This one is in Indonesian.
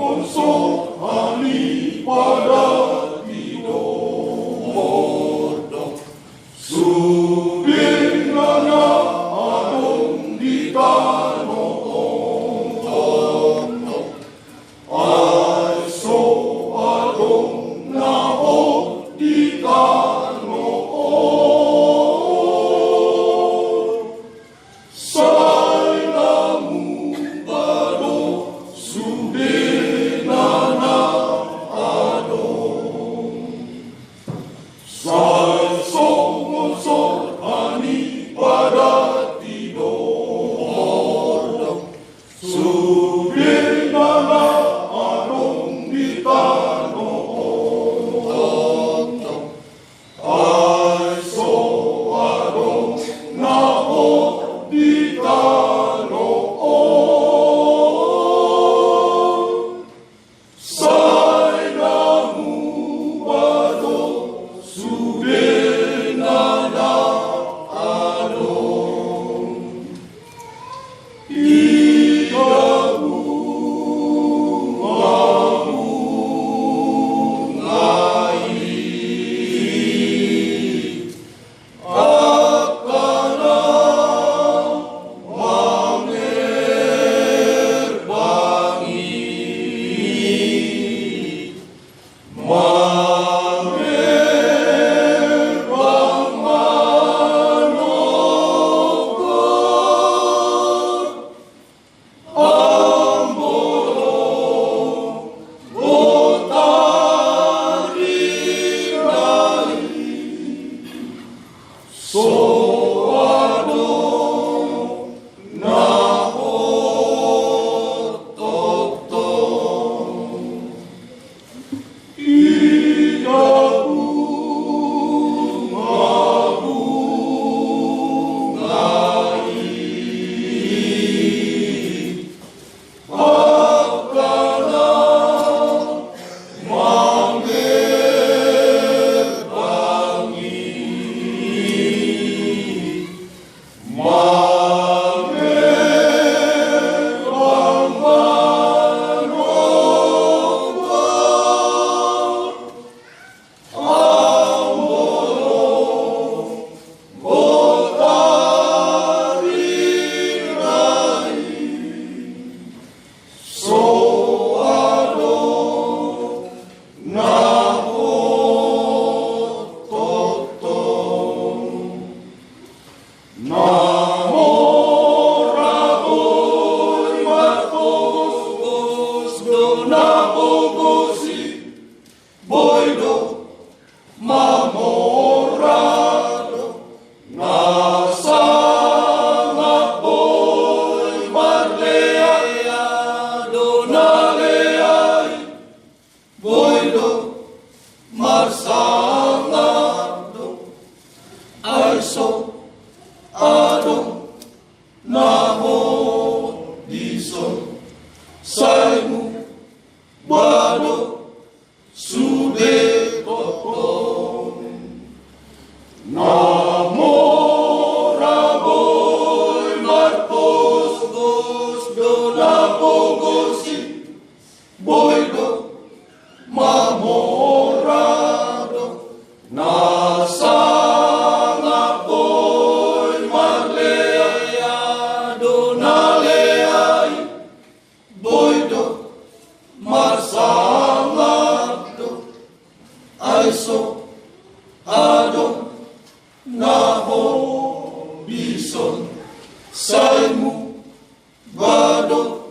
Sosok Ali pada Tido Subinana adong di tano Ay so adong nao di tano Say namu bado Subinana adong Say songosor ani pada tidor Subinana adong di tanong Ay so adong nao di tanong Say namu bado Subinana adong Igabu ngai Akana mangerbangi Mangerbang manokor Amborong otarinai Soadong naototong Igabungai Akana mangerbangi Mangerbang manokor Amborong otarinai Soadong naototong Namoraboy matos do nabogosi Boydo mamorado Nasangapoy marlea do naleay Boydo marsangado Ay so adong naho dison Saymu bado sude totong Namoraboy marpos dos do nabogosi Boydo mamorado Nasangapoy marlea do naleay Boydo marsangado Ay so adong naho bison Saymu bado